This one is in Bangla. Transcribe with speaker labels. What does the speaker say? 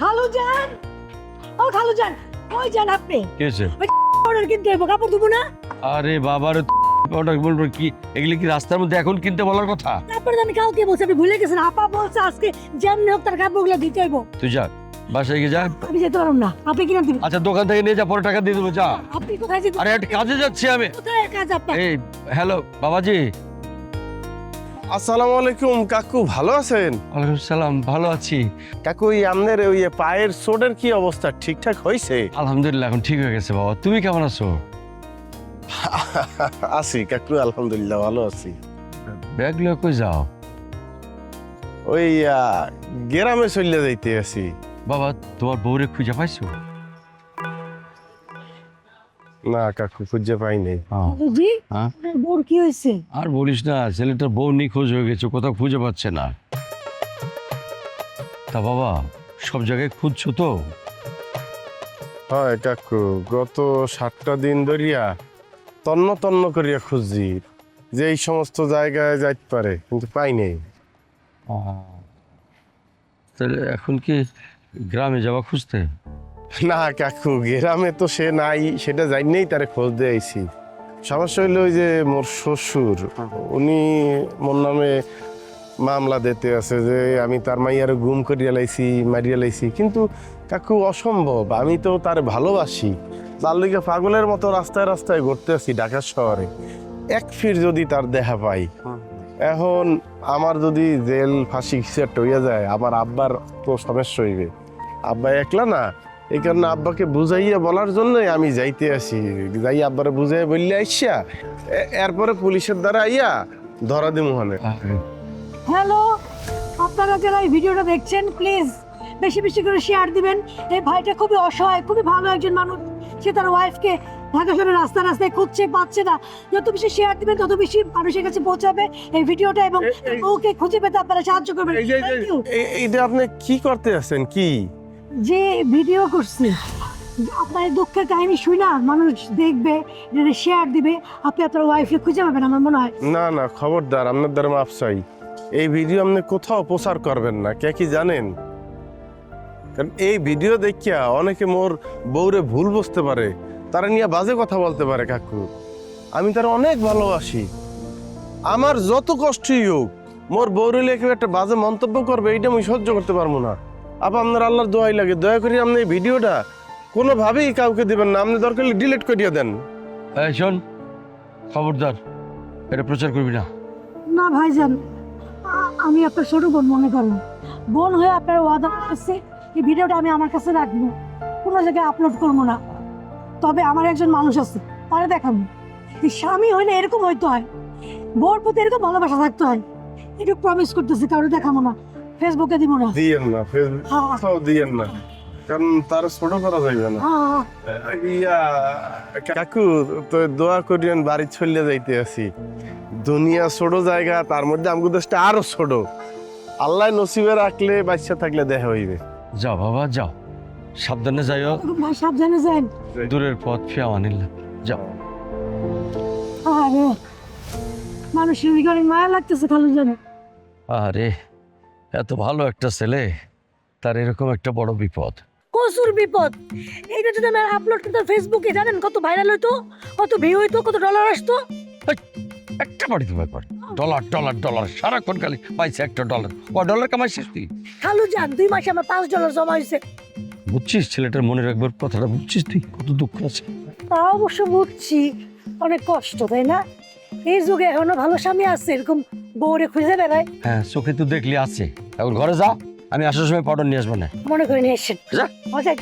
Speaker 1: খালু যান, ও খালু যান, কই যান আপনি?
Speaker 2: কি হয়েছে?
Speaker 1: অর্ডার কিনতে হইব, কাপড় দেবো না?
Speaker 2: আরে বাবার অর্ডার বলবো কি, এগুলি কি রাস্তার মধ্যে এখন কিনতে বলার কথা?
Speaker 1: তারপরে আমি কাউকে বলছি, আপনি ভুলে গেছেন। আপা বলছে আজকে যেমনি হোক তার কাপড়গুলো দিতে হইব।
Speaker 2: তুই যা, বাসায় গিয়ে যা।
Speaker 1: আমি যেতে পারব না, আপনি কিনে দিবেন।
Speaker 2: আচ্ছা দোকান থেকে নিয়ে যা, পরে টাকা দিয়ে দেবো, যা।
Speaker 1: আপনি কোথায় যেতে?
Speaker 2: আরে একটা কাজে যাচ্ছি আমি।
Speaker 1: কোথায় কাজ আপনার?
Speaker 2: এই হ্যালো বাবাজি।
Speaker 3: আসসালামু আলাইকুম কাকু, ভালো আছেন?
Speaker 2: ওয়ালাইকুম সালাম, ভালো আছি
Speaker 3: কাকু, এই আপনার ওই পায়ের চোটের কি অবস্থা, ঠিকঠাক হয়েছে?
Speaker 2: আলহামদুলিল্লাহ, এখন ঠিক হয়ে গেছে বাবা। তুমি কেমন আছো?
Speaker 3: আছি কাকু, আলহামদুলিল্লাহ ভালো আছি।
Speaker 2: ব্যাগ লয়ে কই যাও?
Speaker 3: ওই গ্রামে চলে যাইতে আছি।
Speaker 2: বাবা তোমার বউরে খুঁজে পাইছো?
Speaker 3: না কাকু, খুঁজে পাই নাই।
Speaker 1: জি,
Speaker 2: হ্যাঁ?
Speaker 1: আপনার বোর কি হয়েছে?
Speaker 2: আর বলিস না, ছেলেটার বউ নিখোঁজ হয়ে গেছে, কোথাও খুঁজে পাচ্ছে না। তা বাবা সব জায়গায় খুঁজছো তো?
Speaker 3: হয় কাকু, গত 7টা দিন ধরিয়া তন্ন তন্ন করিয়া খুঁজি যে এই সমস্ত জায়গায় যাইতে পারে, কিন্তু পাই নাই।
Speaker 2: তাহলে এখন কি গ্রামে যাওয়া খুঁজতে?
Speaker 3: না কাকু, গ্রামে তো সে নাই, সেটা জানিয়েই তারে খোঁজ দিয়ে আইছি। সমস্যা হইলো ওই যে মোর শ্বশুর, উনি মোর নামে মামলা দিতে আছে যে আমি তার মাইয়ারে গুম করিয়া লাইছি, মারিয়া লাইছি। কিন্তু কাকু অসম্ভব, আমি তো তার ভালোবাসি। তার লিগে পাগলের মতো রাস্তায় রাস্তায় ঘুরতে আছি ঢাকা শহরে। এক ফির যদি তার দেখা পাই, এখন আমার যদি জেল ফাঁসি কিছু একটা হইয়া যায়, আমার আব্বার তো সমস্যা হইবে। আব্বা একলা না, এই কারণে আব্বাকে বুঝাইয়া বলার জন্যই আমি যাইতে আসি। যাই আব্বারে বুঝাইয়া বললে আইসা, এরপরে পুলিশের দ্বারা আইয়া ধরা দিমু ওখানে।
Speaker 1: হ্যালো, আপনারা যারা এই ভিডিওটা দেখছেন প্লিজ বেশি বেশি করে শেয়ার দিবেন। এই ভাইটা খুবই অসহায়, খুবই ভালো একজন মানুষ। সে তার ওয়াইফকে ঢাকা শহরে রাস্তা রাস্তায় খুঁজছে, পাচ্ছে না। যত বেশি শেয়ার দিবেন তত বেশি মানুষের কাছে পৌঁছাবে এই ভিডিওটা, এবং ওকে খুঁজে পেতে আপনারা সাহায্য করবেন। Thank you.
Speaker 3: এইটা আপনি কি করতে আছেন? কি
Speaker 1: যে ভিডিও করছি, আপনার এই দুঃখের কাহিনী শুনে মানুষ দেখবে, শেয়ার দিবে, আপনি আপনার ওয়াইফকে খুঁজে পাবেন আমার মনে হয়।
Speaker 3: না না, খবরদার, আপনার দ্বারা মাপ চাই। এই ভিডিও আপনি কোথাও প্রচার করবেন না। কে কি জানেন? কারণ এই ভিডিও দেখিয়া অনেকে মোর বউরে ভুল বুঝতে পারে, তারা নিয়ে বাজে কথা বলতে পারে। কাকু, আমি তার অনেক ভালোবাসি। আমার যত কষ্টই হোক, মোর বউরে লিয়ে কেউ একটা বাজে মন্তব্য করবে, এইটা আমি সহ্য করতে পারবো না। আপনার আল্লাহর দোয়াই লাগে, দয়া করে আপনি এই ভিডিওটা কোনোভাবেই কাউকে দিবেন না। আপনি দরকার হলে ডিলিট করিয়ে দেন।
Speaker 2: এই শোন, খবরদার এটা প্রচার করবি না।
Speaker 1: না ভাইজান, আমি আপনার ছোট বোন মনে করেন, বোন হয়ে আপনার ওয়াদা করতেছি এই ভিডিওটা আমি আমার কাছে রাখবো, কোনো জায়গায় আপলোড করবো না। তবে আমার একজন মানুষ আছে, তারা দেখাবো যে স্বামী হইলে এরকম হইতে হয়, বোর প্রতি এরকম ভালোবাসা থাকতে হয়। একটু প্রমিস করতেছি, কারো দেখাবো না, ফেসবুকে দিব না।
Speaker 3: দিয়েন না, ফেসবুক দিয়েন না, কারণ তার ছোট করা যাইবে না। ইয়া কাকু, তো দোয়া করিয়েন, বাড়ি চলে যাইতে আছি। দুনিয়া ছোট জায়গা, তার মধ্যে আমাদের দেশটা আরো ছোট। আল্লাহ নসিবে রাখলে, বাচ্চা থাকলে দেখা হইবে।
Speaker 2: যাও বাবা যাও, সাবধানে যাইও।
Speaker 1: ভাই সাবধানে যান।
Speaker 2: দূরের পথ ফিয়ামানিল্লাহ, যাও।
Speaker 1: আরে মানুষের দিকে অনেক মায়া লাগতেছে খালু জানে।
Speaker 2: আরে এত ভালো একটা ছেলে, তার এরকম একটা বড় বিপদ।
Speaker 1: কসুর বিপদ। এইটা যদি আমি আপলোড করতাম ফেসবুকে, জানেন কত ভাইরাল হইতো, কত ভিউ হইতো, কত ডলার আসতো।
Speaker 2: একটা বাড়িতে ব্যাপার, ডলার ডলার ডলার, সারাক্ষণ খালি পাইছে একটা ডলার। $1 কামাইছিস তুই?
Speaker 1: খালু যান, 2 মাসে আমার $5 জমা হয়েছে।
Speaker 2: বুঝছিস ছেলেটার মনে রাখবার কথাটা, বুঝছিস তুই কত দুঃখ আছে?
Speaker 1: তা অবশ্য বুঝছি, অনেক কষ্ট তাই না? এই যুগে এখনো ভালো স্বামী আছে এরকম বউরে খুঁজে বেড়ায়?
Speaker 2: হ্যাঁ চোখে তো দেখলি আছে। এখন ঘরে যা, আমি আসার সময় পাউডার নিয়ে আসবো না।
Speaker 1: মনে করে নিয়ে এসেছেন।
Speaker 2: যা।
Speaker 1: মজা